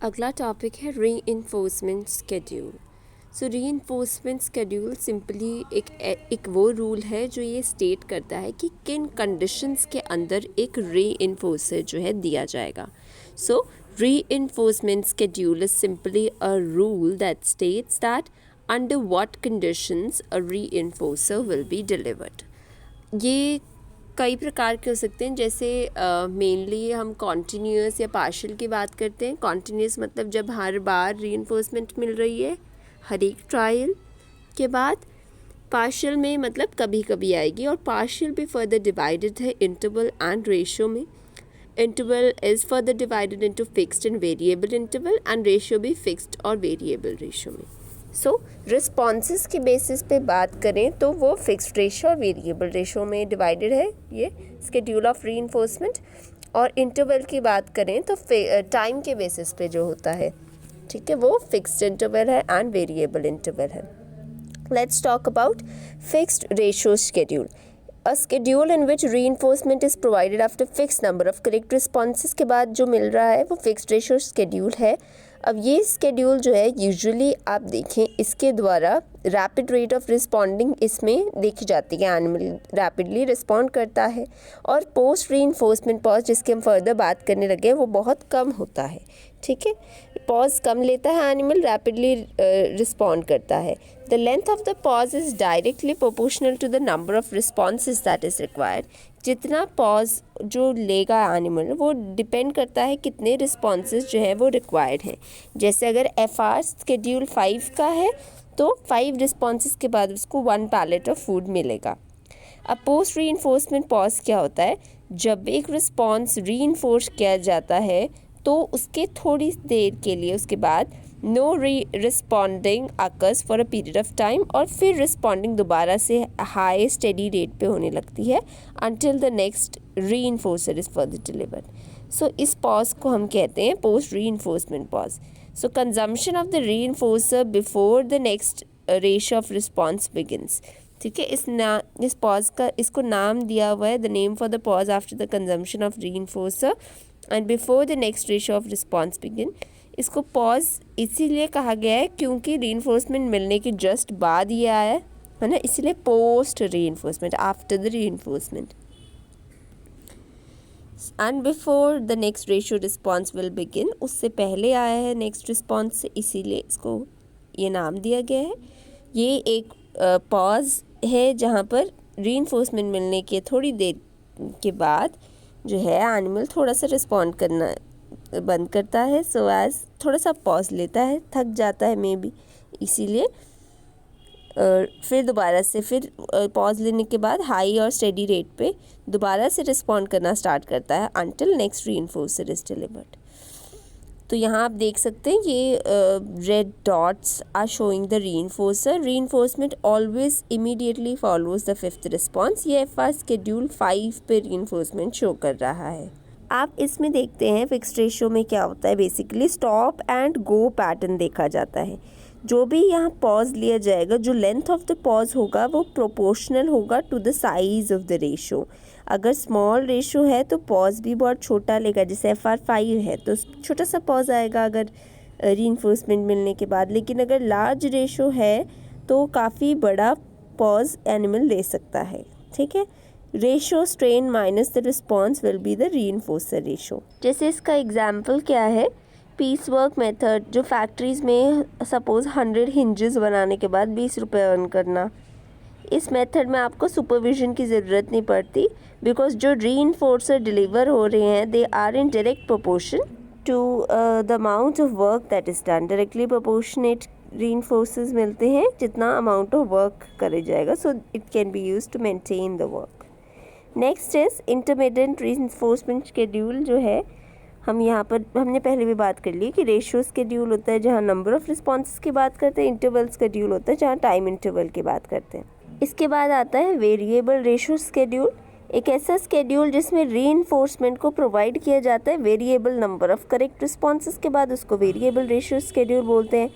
अगला टॉपिक है reinforcement schedule. सो reinforcement schedule simply एक वो रूल है जो ये स्टेट करता है कि किन कंडीशंस के अंदर एक रीइंफोर्सर जो है दिया जाएगा। So reinforcement schedule is simply a rule that states that under what conditions a reinforcer will be delivered. ये कई प्रकार के हो सकते हैं, जैसे मेनली हम कॉन्टीन्यूस या पार्शियल की बात करते हैं। कॉन्टीन्यूस मतलब जब हर बार रीइंफोर्समेंट मिल रही है हर एक ट्रायल के बाद। पार्शियल में मतलब कभी कभी आएगी, और पार्शियल भी फर्दर डिवाइडेड है इंटरवल एंड रेशियो में। Interval is further divided into fixed and variable interval, and ratio भी फिक्स्ड और वेरिएबल रेशियो में। सो रिस्पॉन्सेस के बेसिस पे बात करें तो वो फिक्स्ड रेशो और वेरिएबल रेशो में डिवाइडेड है ये स्केड्यूल ऑफ रीइंफोर्समेंट। और इंटरवल की बात करें तो टाइम के बेसिस पे जो होता है, ठीक है, वो फिक्स्ड इंटरवल है एंड वेरिएबल इंटरवल है। Let's talk about fixed ratio schedule. A schedule in which reinforcement is provided after fix number of correct responses के बाद जो मिल रहा है वो फिक्स्ड रेशो स्केड्यूल है। अब ये स्केड्यूल जो है यूजुअली आप देखें इसके द्वारा रैपिड रेट ऑफ रिस्पॉन्डिंग इसमें देखी जाती है। एनिमल रैपिडली रिस्पॉन्ड करता है, और पोस्ट रीइंफोर्समेंट पॉज जिसके हम फर्दर बात करने लगे हैं वो बहुत कम होता है। ठीक है, पॉज कम लेता है, एनिमल रैपिडली रिस्पॉन्ड करता है। The length of the pause is directly proportional to the number of responses that is required. जितना पॉज जो लेगा एनिमल वो डिपेंड करता है कितने रिस्पॉन्सेज जो है वो रिक्वायर्ड हैं। जैसे अगर FR स्केड्यूल 5 का है तो 5 रिस्पॉन्सेज के बाद उसको 1 पैलेट ऑफ फूड मिलेगा। अब पोस्ट रीइंफोर्समेंट पॉज क्या होता है, जब एक रिस्पॉन्स रीइंफोर्स किया जाता है तो उसके थोड़ी देर के लिए उसके बाद no responding occurs for a period of time, और फिर रिस्पॉन्डिंग दोबारा से हाई स्टेडी रेट पे होने लगती है until the next reinforcer is further delivered. So इस पॉज को हम कहते हैं post reinforcement pause. So consumption of the reinforcer before the next ratio of response begins. ठीक है, इस पॉज का इसको नाम दिया हुआ है the name for the pause after the consumption of reinforcer and before the next ratio of response begin. इसको पॉज इसीलिए कहा गया है क्योंकि रीइंफोर्समेंट मिलने के जस्ट बाद ये आया है ना, इसलिए post reinforcement, after the reinforcement and before the next ratio response will begin. उससे पहले आया है नेक्स्ट रिस्पॉन्स से, इसीलिए इसको ये नाम दिया गया है। ये एक पॉज है जहाँ पर रीइंफोर्समेंट मिलने के थोड़ी देर के बाद जो है एनिमल थोड़ा सा रिस्पॉन्ड करना बंद करता है, सो एज थोड़ा सा पॉज लेता है, थक जाता है मे बी, इसीलिए फिर दोबारा से फिर पॉज लेने के बाद हाई और स्टेडी रेट पे दोबारा से रिस्पॉन्ड करना स्टार्ट करता है until next reinforcer is delivered. तो यहाँ आप देख सकते हैं ये red dots are showing the reinforcer. Reinforcement always immediately follows the fifth response. ये FR स्केड्यूल 5 पे रीइंफोर्समेंट शो कर रहा है। आप इसमें देखते हैं फिक्स्ड रेशियो में क्या होता है, basically stop and go pattern देखा जाता है। जो भी यहाँ पॉज लिया जाएगा, जो लेंथ ऑफ द पॉज होगा वो प्रोपोर्शनल होगा to the size of the ratio. अगर स्मॉल रेशो है तो पॉज भी बहुत छोटा लेगा, जैसे FR 5 है तो छोटा सा पॉज आएगा अगर रीइंफोर्समेंट मिलने के बाद। लेकिन अगर लार्ज रेशो है तो काफ़ी बड़ा पॉज एनिमल ले सकता है। ठीक है, ratio strain minus the response will be the reinforcer ratio. जैसे इसका एग्जाम्पल क्या है, पीस वर्क मेथड, जो फैक्ट्रीज़ में सपोज़ 100 हिंजेस बनाने के बाद 20 रुपये अर्न करना। इस मेथड में आपको सुपरविजन की ज़रूरत नहीं पड़ती, बिकॉज जो रीइंफोर्सर डिलीवर हो रहे हैं they are in direct proportion to the amount of work that is done. Directly proportionate reinforcers मिलते हैं जितना अमाउंट ऑफ वर्क करे जाएगा, so it can be use to maintain the work. Next is intermediate reinforcement schedule. जो है हम यहाँ पर हमने पहले भी बात कर ली कि रेशियो शेड्यूल होता है जहाँ नंबर ऑफ रिस्पॉन्सेस की बात करते हैं, इंटरवल शेड्यूल होता है जहाँ टाइम इंटरवल की बात करते हैं। इसके बाद आता है वेरिएबल रेशियो शेड्यूल, एक ऐसा शेड्यूल जिसमें रीइंफोर्समेंट को प्रोवाइड किया जाता है variable number of correct responses के बाद, उसको वेरिएबल रेशियो शेड्यूल बोलते हैं।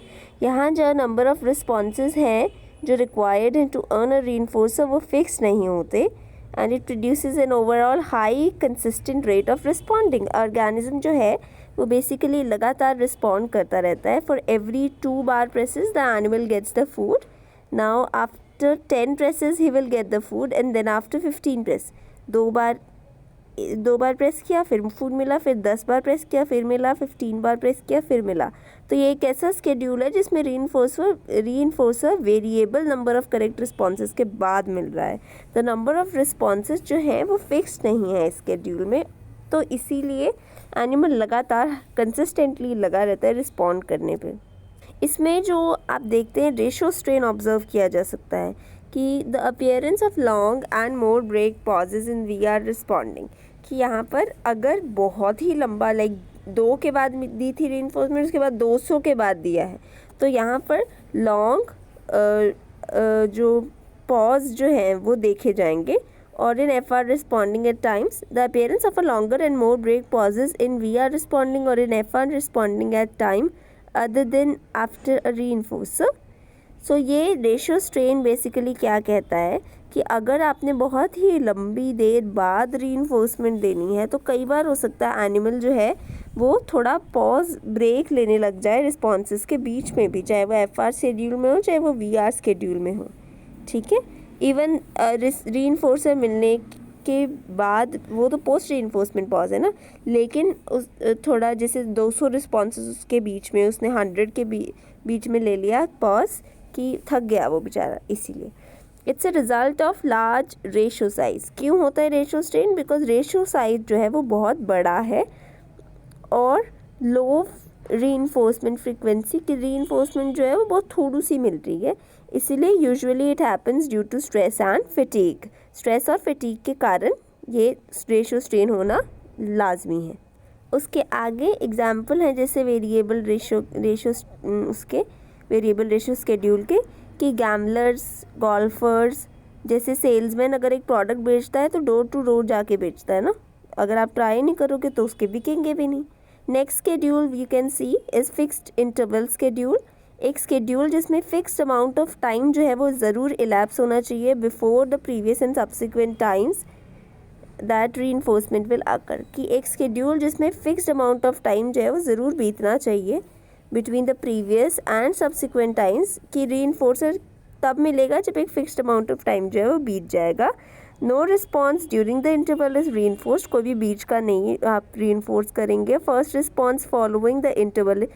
यहाँ जहाँ नंबर ऑफ रिस्पॉन्सेस हैं जो रिक्वायर्ड हैं टू अर्न अ रीइंफोर्सर वो फिक्स नहीं होते, and it produces an overall high consistent rate of responding. Organism जो है वो बेसिकली लगातार रिस्पॉन्ड करता रहता है. फॉर एवरी 2 बार presses the animal gets the food. Now after 10 presses he will get the food and then after 15 press, दो बार प्रेस किया फिर फूड मिला, फिर 10 बार प्रेस किया फिर मिला, 15 बार प्रेस किया फिर मिला. तो ये एक ऐसा स्केड्यूल है जिसमें reinforcer variable number of correct responses के बाद मिल रहा है. द नंबर ऑफ रिस्पॉन्सेज जो है वो फिक्स्ड नहीं है स्केड्यूल में, तो इसीलिए एनिमल लगातार कंसिस्टेंटली लगा रहता है रिस्पॉन्ड करने पे. इसमें जो आप देखते हैं रेशो स्ट्रेन ऑब्जर्व किया जा सकता है कि the appearance of long and more break pauses in we are responding, कि यहाँ पर अगर बहुत ही लंबा लाइक 2 के बाद दी थी रीइंफोर्समेंट, उसके बाद 200 के बाद दिया है, तो यहाँ पर लॉन्ग जो पॉज जो है वो देखे जाएंगे. और in F R responding at times the appearance of a longer and more break pauses in we are responding और in F R responding at time other than after a reinforcer. So ये ratio strain basically क्या कहता है कि अगर आपने बहुत ही लंबी देर बाद रीइंफोर्समेंट देनी है तो कई बार हो सकता है एनिमल जो है वो थोड़ा पॉज ब्रेक लेने लग जाए रिस्पॉन्सेस के बीच में भी, चाहे वो एफ आर शेड्यूल में हो चाहे वो वी आर शेड्यूल में हो. ठीक है, इवन रीइंफोर्सर मिलने के बाद वो तो पोस्ट रीइंफोर्समेंट पॉज है ना, लेकिन उस थोड़ा जैसे 200 रिस्पॉन्सेस के बीच में उसने 100 के बीच में ले लिया पॉज कि थक गया वो बेचारा. इसीलिए it's a result of large ratio size. क्यों होता है ratio strain? Because ratio size जो है वो बहुत बड़ा है और लो रीइंफोर्समेंट फ्रीक्वेंसी की रीइंफोर्समेंट जो है वो बहुत थोड़ी सी मिल रही है. इसीलिए usually it happens due to stress and fatigue. Stress और फिटीग के कारण ये रेशो स्ट्रेन होना लाजमी है. उसके आगे एग्जाम्पल है जैसे वेरिएबल रेशो स्केड्यूल के, कि गैम्बलर्स, गोल्फर्स जैसे सेल्समैन अगर एक प्रोडक्ट बेचता है तो डोर टू डोर जाके बेचता है ना, अगर आप ट्राई नहीं करोगे तो उसके बिकेंगे भी नहीं. Next schedule you can see is fixed interval schedule. एक स्केड्यूल जिसमें फिक्स्ड अमाउंट ऑफ टाइम जो है वो ज़रूर इलैप्स होना चाहिए before the previous and subsequent times that reinforcement will occur. कि एक स्केड्यूल जिसमें फिक्स्ड अमाउंट ऑफ टाइम जो है वो ज़रूर बीतना चाहिए between the previous and subsequent times, कि रीइंफोर्सर तब मिलेगा जब एक फिक्स्ड अमाउंट ऑफ टाइम जो है वो बीत जाएगा. No response during the interval is reinforced. कोई भी बीच का नहीं आप रीइंफोर्स करेंगे. First response following the interval,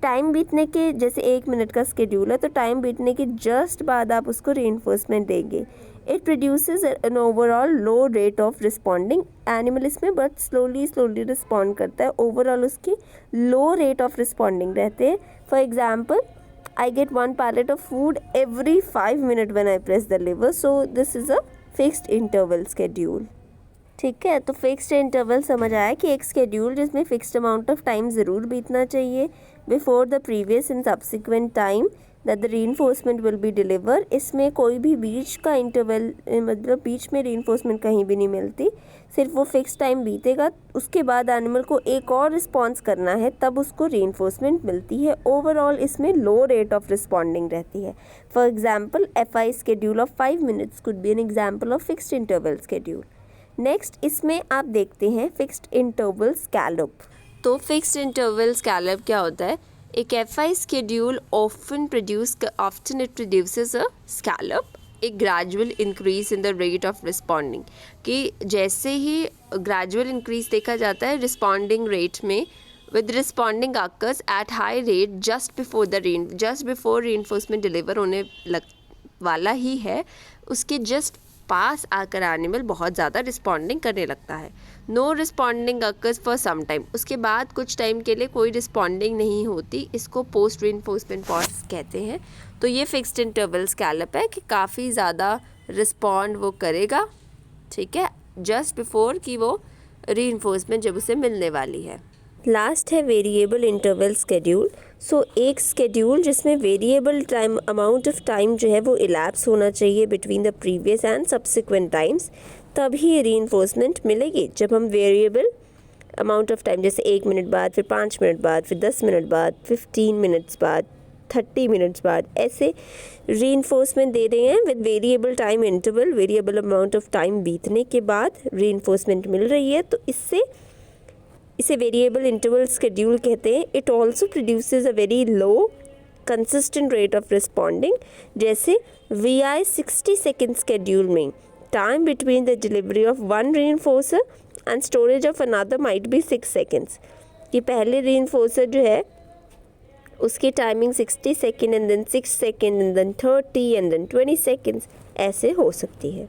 time बीतने के जैसे 1 मिनट का स्केड्यूल है तो टाइम बीतने के जस्ट बाद आप उसको रीइंफोर्समेंट देंगे. It produces an overall low rate of responding. Animal इसमें बट स्लोली रिस्पॉन्ड करता है. ओवरऑल उसकी लो रेट ऑफ रिस्पॉन्डिंग रहते हैं. For example, I get 1 pallet of food every 5 minutes when I press the lever. So this is a fixed interval schedule. ठीक है, तो fixed interval समझ आया कि एक स्केड्यूल जिसमें फिक्स्ड अमाउंट ऑफ टाइम ज़रूर बीतना चाहिए before the previous and subsequent time that the reinforcement will be deliver. इसमें कोई भी बीच का इंटरवल मतलब बीच में रीइंफोर्समेंट कहीं भी नहीं मिलती, सिर्फ वो फिक्स टाइम बीतेगा, उसके बाद एनिमल को एक और रिस्पॉन्स करना है तब उसको रीइंफोर्समेंट मिलती है. ओवरऑल इसमें लो रेट ऑफ रिस्पॉन्डिंग रहती है. For example, FI schedule of 5 minutes could be an example of fixed interval schedule. Next इसमें आप देखते हैं फिक्स्ड इंटरवल स्कैलप. तो फिक्स्ड इंटरवल स्कैलप क्या होता है? एक FI schedule often it produces a scallop, a gradual increase in the rate of responding. कि जैसे ही gradual increase देखा जाता है responding rate में, with responding occurs at high rate just before reinforcement deliver होने वाला ही है, उसके just पास आकर एनिमल बहुत ज़्यादा रिस्पॉन्डिंग करने लगता है. No responding occurs for some time, उसके बाद कुछ टाइम के लिए कोई रिस्पॉन्डिंग नहीं होती, इसको पोस्ट रीइंफोर्समेंट पॉज कहते हैं. तो ये फिक्स्ड इंटरवल स्कैलप है कि काफ़ी ज़्यादा रिस्पॉन्ड वो करेगा, ठीक है, जस्ट बिफोर कि वो रीइंफोर्समेंट जब उसे मिलने वाली है. लास्ट है वेरिएबल इंटरवल स्केड्यूल. सो एक स्केड्यूल जिसमें variable time amount of time जो है वो इलैप्स होना चाहिए between the previous and subsequent times, तभी रीइंफोर्समेंट मिलेगी. जब हम वेरिएबल अमाउंट ऑफ टाइम जैसे 1 मिनट बाद, फिर 5 मिनट बाद, फिर 10 मिनट बाद, 15 मिनट्स बाद, 30 मिनट्स बाद ऐसे रीइंफोर्समेंट दे रहे हैं with variable time interval, variable amount of time बीतने के बाद रीइंफोर्समेंट मिल रही है, तो इससे इसे वेरिएबल इंटरवल स्केड्यूल कहते हैं। It also produces a very low consistent rate of responding. जैसे VI 60 सेकेंड स्केड्यूल में time between the delivery of one reinforcer and storage of another might be 6 seconds. कि पहले रीइंफोर्सर जो है उसकी timing 60 second and then 6 second and then 30 and then 20 seconds ऐसे हो सकती है।